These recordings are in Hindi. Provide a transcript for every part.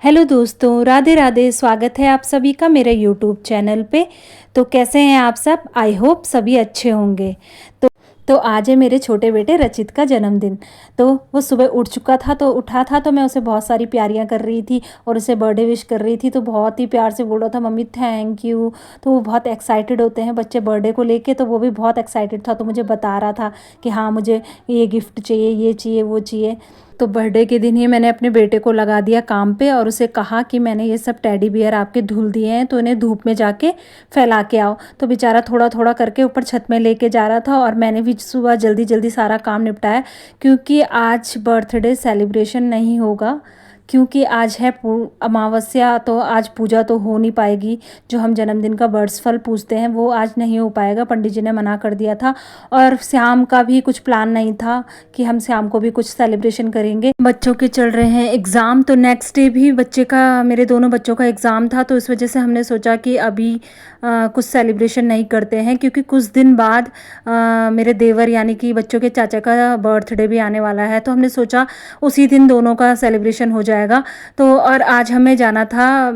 हेलो दोस्तों, राधे राधे। स्वागत है आप सभी का मेरे यूट्यूब चैनल पे। तो कैसे हैं आप सब? आई होप सभी अच्छे होंगे। तो आज है मेरे छोटे बेटे रचित का जन्मदिन। तो वो सुबह उठ चुका था, तो उठा था, तो मैं उसे बहुत सारी प्यारियां कर रही थी और उसे बर्थडे विश कर रही थी। तो बहुत ही प्यार से बोल रहा था, मम्मी थैंक यू। तो वो बहुत एक्साइटेड होते हैं बच्चे बर्थडे को लेके, तो वो भी बहुत एक्साइटेड था। तो मुझे बता रहा था कि हाँ, मुझे ये गिफ्ट चाहिए, ये चाहिए, वो चाहिए। तो बर्थडे के दिन ही मैंने अपने बेटे को लगा दिया काम पे और उसे कहा कि मैंने ये सब टेडी बियर आपके धुल दिए हैं, तो इन्हें धूप में जाके फैला के आओ। तो बेचारा थोड़ा थोड़ा करके ऊपर छत में लेके जा रहा था और मैंने भी सुबह जल्दी जल्दी सारा काम निपटाया, क्योंकि आज बर्थडे सेलिब्रेशन नहीं होगा, क्योंकि आज है अमावस्या। तो आज पूजा तो हो नहीं पाएगी। जो हम जन्मदिन का बर्ड्स फल पूजते हैं वो आज नहीं हो पाएगा, पंडित जी ने मना कर दिया था। और शाम का भी कुछ प्लान नहीं था कि हम शाम को भी कुछ सेलिब्रेशन करेंगे। बच्चों के चल रहे हैं एग्ज़ाम, तो नेक्स्ट डे भी बच्चे का, मेरे दोनों बच्चों का एग्ज़ाम था। तो इस वजह से हमने सोचा कि अभी कुछ सेलिब्रेशन नहीं करते हैं, क्योंकि कुछ दिन बाद मेरे देवर यानी कि बच्चों के चाचा का बर्थडे भी आने वाला है। तो हमने सोचा उसी दिन दोनों का सेलिब्रेशन हो जाएगा। तो और आज हमें जाना था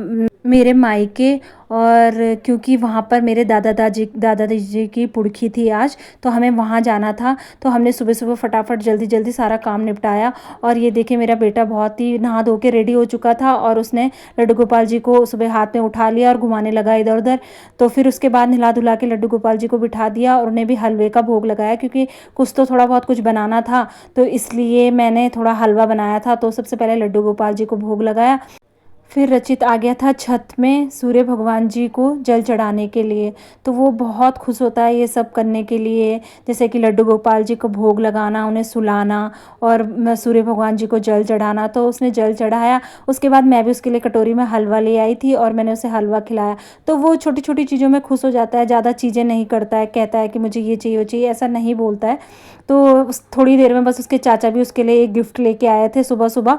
मेरे मायके, और क्योंकि वहाँ पर मेरे दादाजी जी की पुरखी थी आज, तो हमें वहाँ जाना था। तो हमने सुबह सुबह फटाफट जल्दी जल्दी सारा काम निपटाया। और ये देखिए, मेरा बेटा बहुत ही नहा धो के रेडी हो चुका था और उसने लड्डू गोपाल जी को सुबह हाथ में उठा लिया और घुमाने लगा इधर उधर। तो फिर उसके बाद नहला धुला के लड्डू गोपाल जी को बिठा दिया और उन्हें भी हलवे का भोग लगाया, क्योंकि कुछ तो थोड़ा बहुत कुछ बनाना था, तो इसलिए मैंने थोड़ा हलवा बनाया था। तो सबसे पहले लड्डू गोपाल जी को भोग लगाया। फिर रचित आ गया था छत में सूर्य भगवान जी को जल चढ़ाने के लिए। तो वो बहुत खुश होता है ये सब करने के लिए, जैसे कि लड्डू गोपाल जी को भोग लगाना, उन्हें सुलाना और सूर्य भगवान जी को जल चढ़ाना। तो उसने जल चढ़ाया। उसके बाद मैं भी उसके लिए कटोरी में हलवा ले आई थी और मैंने उसे हलवा खिलाया। तो वो छोटी छोटी चीज़ों में खुश हो जाता है, ज़्यादा चीज़ें नहीं करता है, कहता है कि मुझे ये चाहिए वो चाहिए, ऐसा नहीं बोलता है। तो थोड़ी देर में बस उसके चाचा भी उसके लिए एक गिफ्ट लेके आए थे सुबह सुबह।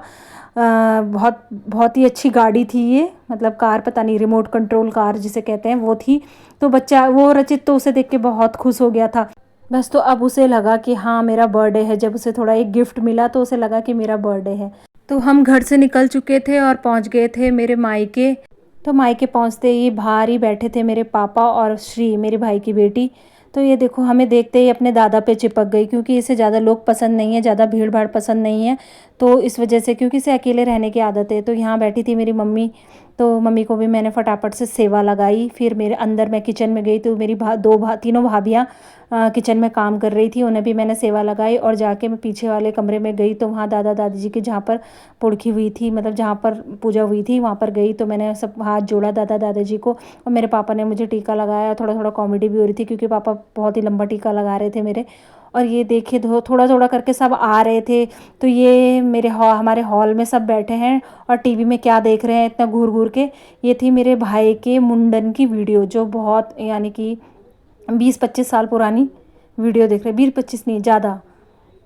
बहुत बहुत ही अच्छी गाड़ी थी ये, मतलब कार, पता नहीं रिमोट कंट्रोल कार जिसे कहते हैं, वो थी। तो बच्चा वो रचित तो उसे देख के बहुत खुश हो गया था। बस तो अब उसे लगा कि हाँ मेरा बर्थडे है। जब उसे थोड़ा एक गिफ्ट मिला तो उसे लगा कि मेरा बर्थडे है। तो हम घर से निकल चुके थे और पहुंच गए थे मेरे मायके। तो मायके पहुंचते ही बाहर ही बैठे थे मेरे पापा और श्री, मेरे भाई की बेटी। तो ये देखो, हमें देखते ही अपने दादा पे चिपक गई, क्योंकि इसे ज़्यादा लोग पसंद नहीं है, ज़्यादा भीड़ भाड़ पसंद नहीं है। तो इस वजह से, क्योंकि इसे अकेले रहने की आदत है। तो यहाँ बैठी थी मेरी मम्मी, तो मम्मी को भी मैंने फटाफट से सेवा लगाई। फिर मेरे अंदर मैं किचन में गई, तो मेरी तीनों भाभियाँ किचन में काम कर रही थी, उन्हें भी मैंने सेवा लगाई। और जाके मैं पीछे वाले कमरे में गई, तो वहाँ दादा दादी जी की जहाँ पर पुरखी हुई थी, मतलब जहाँ पर पूजा हुई थी, वहाँ पर गई। तो मैंने सब हाथ जोड़ा दादा दादी जी को, और मेरे पापा ने मुझे टीका लगाया। थोड़ा थोड़ा कॉमेडी भी हो रही थी, क्योंकि पापा बहुत ही लंबा टीका लगा रहे थे मेरे। और ये देखिए, थोड़ा थोड़ा करके सब आ रहे थे। तो ये हमारे हॉल में सब बैठे हैं और टीवी में क्या देख रहे हैं इतना घूर घूर के। ये थी मेरे भाई के मुंडन की वीडियो, जो बहुत यानी कि 20-25 साल पुरानी वीडियो देख रहे, 20-25 नहीं, ज़्यादा,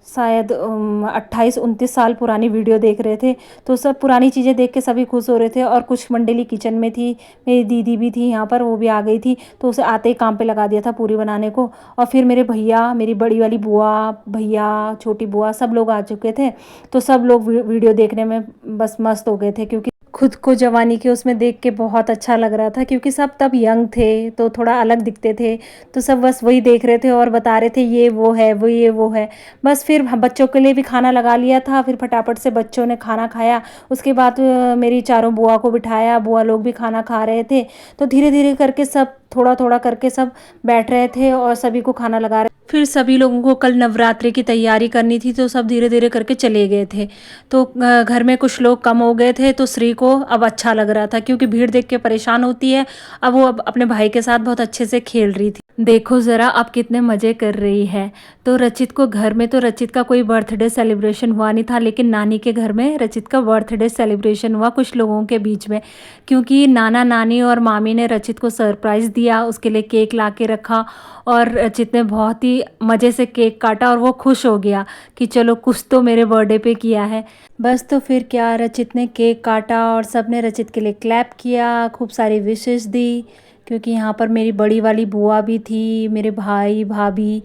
शायद 28-29 साल पुरानी वीडियो देख रहे थे। तो सब पुरानी चीज़ें देख के सभी खुश हो रहे थे। और कुछ मंडली किचन में थी, मेरी दीदी भी थी यहाँ पर, वो भी आ गई थी। तो उसे आते ही काम पे लगा दिया था पूरी बनाने को। और फिर मेरे भैया, मेरी बड़ी वाली बुआ, भैया, छोटी बुआ, सब लोग आ चुके थे। तो सब लोग वीडियो देखने में बस मस्त हो गए थे, क्योंकि खुद को जवानी के उसमें देख के बहुत अच्छा लग रहा था, क्योंकि सब तब यंग थे तो थोड़ा अलग दिखते थे। तो सब बस वही देख रहे थे और बता रहे थे ये वो है, वो ये वो है। बस फिर बच्चों के लिए भी खाना लगा लिया था। फिर फटाफट से बच्चों ने खाना खाया। उसके बाद मेरी चारों बुआ को बिठाया, बुआ लोग भी खाना खा रहे थे। तो धीरे धीरे करके सब, थोड़ा थोड़ा करके सब बैठ रहे थे और सभी को खाना लगा रहे। फिर सभी लोगों को कल नवरात्रि की तैयारी करनी थी, तो सब धीरे धीरे करके चले गए थे। तो घर में कुछ लोग कम हो गए थे, तो श्री को अब अच्छा लग रहा था, क्योंकि भीड़ देख के परेशान होती है। अब वो अब अपने भाई के साथ बहुत अच्छे से खेल रही थी। देखो ज़रा अब कितने मज़े कर रही है। तो रचित को घर में, तो रचित का कोई बर्थडे सेलिब्रेशन हुआ नहीं था, लेकिन नानी के घर में रचित का बर्थडे सेलिब्रेशन हुआ कुछ लोगों के बीच में, क्योंकि नाना नानी और मामी ने रचित को सरप्राइज़ दिया, उसके लिए केक ला के रखा। और रचित ने बहुत ही मज़े से केक काटा और वो खुश हो गया कि चलो कुछ तो मेरे बर्थडे पे किया है। बस तो फिर क्या, रचित ने केक काटा और सब ने रचित के लिए क्लैप किया, खूब सारी विशेस दी, क्योंकि यहाँ पर मेरी बड़ी वाली बुआ भी थी, मेरे भाई भाभी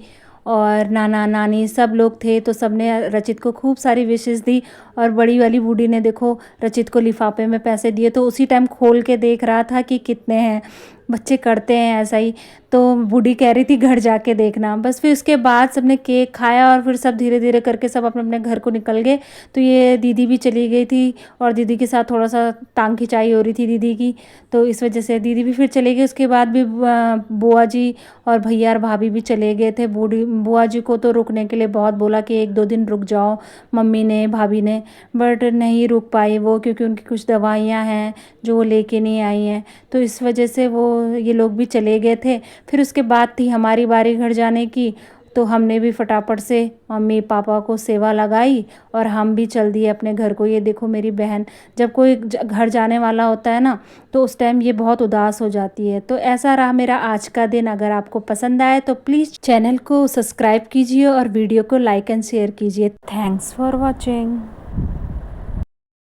और नाना नानी सब लोग थे, तो सबने रचित को खूब सारी विशेस दी। और बड़ी वाली बूढ़ी ने देखो रचित को लिफाफे में पैसे दिए, तो उसी टाइम खोल के देख रहा था कि कितने हैं। बच्चे करते हैं ऐसा ही। तो बूढ़ी कह रही थी घर जाके देखना। बस फिर उसके बाद सबने केक खाया और फिर सब धीरे धीरे करके सब अपने अपने घर को निकल गए। तो ये दीदी भी चली गई थी और दीदी के साथ थोड़ा सा टांग खिंचाई हो रही थी दीदी की, तो इस वजह से दीदी भी फिर चली गई। उसके बाद भी बुआ जी और भैया और भाभी भी चले गए थे। बूढ़ी बुआ जी को तो रुकने के लिए बहुत बोला कि 1-2 दिन रुक जाओ, मम्मी ने भाभी ने, बट नहीं रुक पाई वो, क्योंकि उनकी कुछ दवाइयाँ हैं जो वो लेके नहीं आई हैं। तो इस वजह से वो ये लोग भी चले गए थे। फिर उसके बाद थी हमारी बारी घर जाने की। तो हमने भी फटाफट से मम्मी पापा को सेवा लगाई और हम भी चल दिए अपने घर को। ये देखो मेरी बहन, जब कोई घर जाने वाला होता है ना, तो उस टाइम ये बहुत उदास हो जाती है। तो ऐसा रहा मेरा आज का दिन। अगर आपको पसंद आए तो प्लीज़ चैनल को सब्सक्राइब कीजिए और वीडियो को लाइक एंड शेयर कीजिए। Thanks for watching.